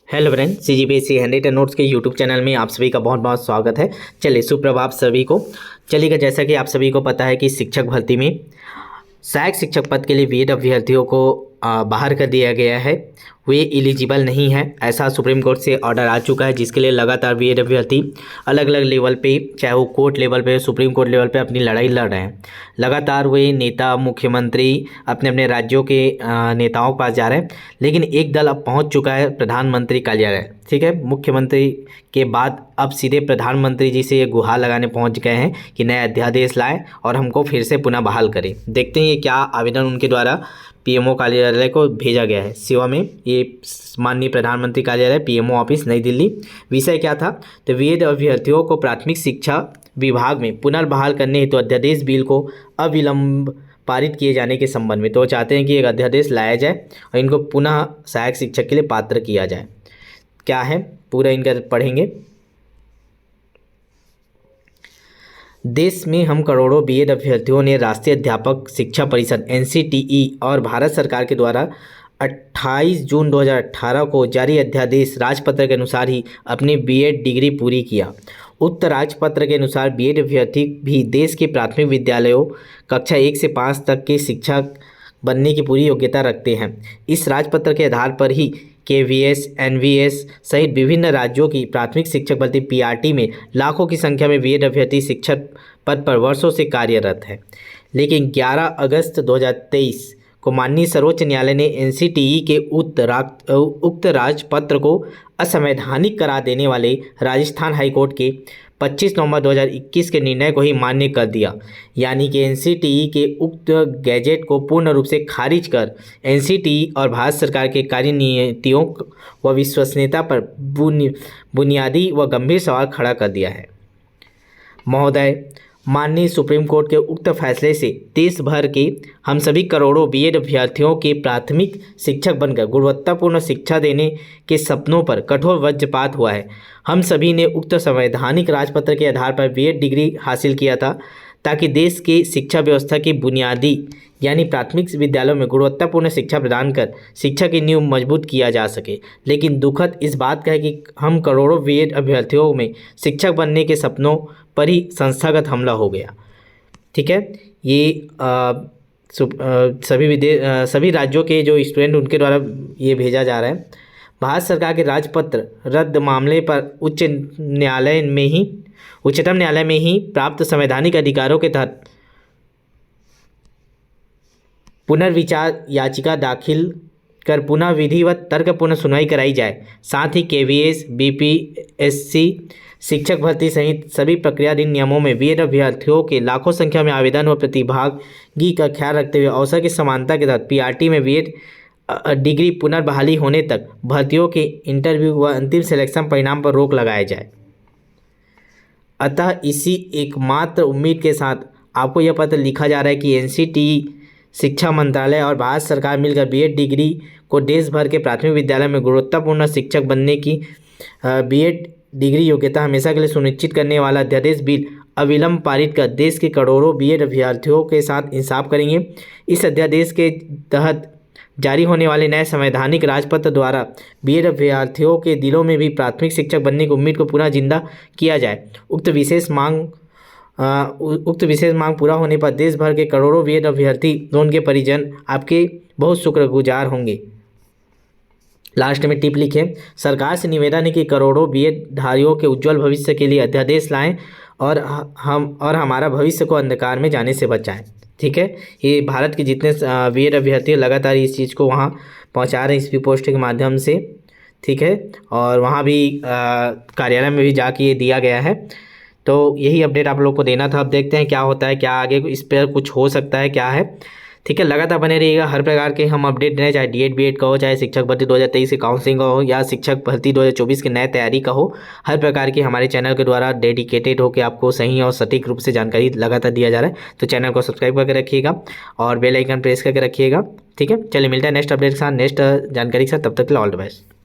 Hello friend, CGPSC हैंडराइटन notes के YouTube channel में आप सभी का बहुत बहुत स्वागत है। चलिए सुप्रभात सभी को। चलिएगा, जैसा कि आप सभी को पता है कि शिक्षक भर्ती में सहायक शिक्षक पद के लिए बीएड अभ्यर्थियों को बाहर कर दिया गया है। वे एलिजिबल नहीं है, ऐसा सुप्रीम कोर्ट से ऑर्डर आ चुका है, जिसके लिए लगातार बीएड अभ्यर्थी अलग अलग लेवल पे, चाहे वो कोर्ट लेवल पे, सुप्रीम कोर्ट लेवल पे अपनी लड़ाई लड़ रहे हैं। लगातार वे नेता, मुख्यमंत्री अपने अपने राज्यों के नेताओं के पास जा रहे हैं, लेकिन एक दल अब पहुंच चुका है प्रधानमंत्री कार्यालय। ठीक है, मुख्यमंत्री के बाद अब सीधे प्रधानमंत्री जी से ये गुहार लगाने पहुंच गए हैं कि नया अध्यादेश लाएं और हमको फिर से पुनः बहाल करें। देखते हैं ये क्या आवेदन उनके द्वारा पीएमओ कार्यालय को भेजा गया है। सेवा में ये माननीय प्रधानमंत्री कार्यालय, पीएमओ ऑफिस, नई दिल्ली। विषय क्या था? तो बीएड अभ्यर्थियों को प्राथमिक शिक्षा विभाग में पुनर्बहाल करने हेतु अध्यादेश बिल को अविलंब पारित किए जाने के संबंध में। तो चाहते हैं कि एक अध्यादेश लाया जाए और इनको पुनः सहायक शिक्षक के लिए पात्र किया जाए। क्या है पूरा इनका पढ़ेंगे। देश में हम करोड़ों बीएड अभ्यर्थियों ने राष्ट्रीय अध्यापक शिक्षा परिषद NCTE और भारत सरकार के द्वारा 28 जून 2018 को जारी अध्यादेश राजपत्र के अनुसार ही अपनी बीएड डिग्री पूरी किया। उक्त राजपत्र के अनुसार बीएड अभ्यर्थी भी देश के प्राथमिक विद्यालयों कक्षा 1 से 5 तक के शिक्षक बनने की पूरी योग्यता रखते हैं। इस राजपत्र के आधार पर ही KVS, NVS सहित विभिन्न राज्यों की प्राथमिक शिक्षक भर्ती PRT में लाखों की संख्या में बीएड अभ्यर्थी शिक्षक पद पर वर्षों से कार्यरत है। लेकिन 11 अगस्त 2023 को माननीय सर्वोच्च न्यायालय ने NCTE के उक्त राजपत्र को असंवैधानिक करार देने वाले राजस्थान हाईकोर्ट के 25 नवंबर 2021 के निर्णय को ही मान्य कर दिया। यानी कि NCTE के उक्त गैजेट को पूर्ण रूप से खारिज कर NCTE और भारत सरकार के कार्यनीतियों व विश्वसनीयता पर बुनियादी व गंभीर सवाल खड़ा कर दिया है। महोदय, माननीय सुप्रीम कोर्ट के उक्त फैसले से देश भर के हम सभी करोड़ों बीएड अभ्यर्थियों के प्राथमिक शिक्षक बनकर गुणवत्तापूर्ण शिक्षा देने के सपनों पर कठोर वज्रपात हुआ है। हम सभी ने उक्त संवैधानिक राजपत्र के आधार पर बीएड डिग्री हासिल किया था ताकि देश के शिक्षा व्यवस्था की बुनियादी यानी प्राथमिक विद्यालयों में गुणवत्तापूर्ण शिक्षा प्रदान कर शिक्षा की नींव मजबूत किया जा सके। लेकिन दुखद इस बात का है कि हम करोड़ों बीएड अभ्यर्थियों में शिक्षक बनने के सपनों पर ही संस्थागत हमला हो गया। ठीक है, ये सभी राज्यों के जो स्टूडेंट उनके द्वारा ये भेजा जा रहा है। भारत सरकार के राजपत्र रद्द मामले पर उच्चतम न्यायालय में ही प्राप्त संवैधानिक अधिकारों के तहत पुनर्विचार याचिका दाखिल कर पुनः विधिवत तर्कपूर्ण सुनवाई कराई जाए। साथ ही KVS, BPSC शिक्षक भर्ती सहित सभी प्रक्रियाधीन नियमों में बीएड अभ्यर्थियों के लाखों संख्या में आवेदन व प्रतिभागी का ख्याल रखते हुए अवसर की समानता के तहत PRT में बीएड डिग्री पुनर्बहाली होने तक भर्तियों के इंटरव्यू व अंतिम सिलेक्शन परिणाम पर रोक लगाया जाए। अतः इसी एकमात्र उम्मीद के साथ आपको यह पत्र लिखा जा रहा है कि NCTE, शिक्षा मंत्रालय और भारत सरकार मिलकर बीएड डिग्री को देश भर के प्राथमिक विद्यालय में गुणवत्तापूर्ण शिक्षक बनने की बीएड डिग्री योग्यता हमेशा के लिए सुनिश्चित करने वाला अध्यादेश बिल अविलंब पारित कर देश के करोड़ों बीएड अभ्यर्थियों के साथ इंसाफ करेंगे। इस अध्यादेश के तहत जारी होने वाले नए संवैधानिक राजपत्र द्वारा बीएड अभ्यर्थियों के दिलों में भी प्राथमिक शिक्षक बनने की उम्मीद को पुनः जिंदा किया जाए। उक्त विशेष मांग पूरा होने पर देश भर के करोड़ों बीएड अभ्यर्थी व उनके परिजन आपके बहुत शुक्रगुजार होंगे। लास्ट में टिप लिखें, सरकार से निवेदन है कि करोड़ों बीएड धारियों के उज्जवल भविष्य के लिए अध्यादेश लाएं और हमारा भविष्य को अंधकार में जाने से बचाएं। ठीक है, ये भारत के जितने बीएड अभ्यर्थी लगातार इस चीज़ को वहाँ पहुँचा रहे हैं स्पीड पोस्ट के माध्यम से। ठीक है, और वहाँ भी कार्यालय में भी जाके ये दिया गया है। तो यही अपडेट आप लोग को देना था। अब देखते हैं क्या होता है, क्या आगे इस पर कुछ हो सकता है, क्या है। ठीक है, लगातार बने रहिएगा। हर प्रकार के हम अपडेट दें, चाहे DED BED का हो, चाहे शिक्षक भर्ती 2023 के काउंसलिंग का हो, या शिक्षक भर्ती 2024 के नए तैयारी का हो। हर प्रकार की हमारे चैनल के द्वारा डेडिकेटेड होकर आपको सही और सटीक रूप से जानकारी लगातार दिया जा रहा है। तो चैनल को सब्सक्राइब करके रखिएगा और बेल आइकन प्रेस करके रखिएगा। ठीक है, चलिए मिलता है नेक्स्ट अपडेट के साथ, नेक्स्ट जानकारी के साथ। तब तक के लिए ऑल द बेस्ट।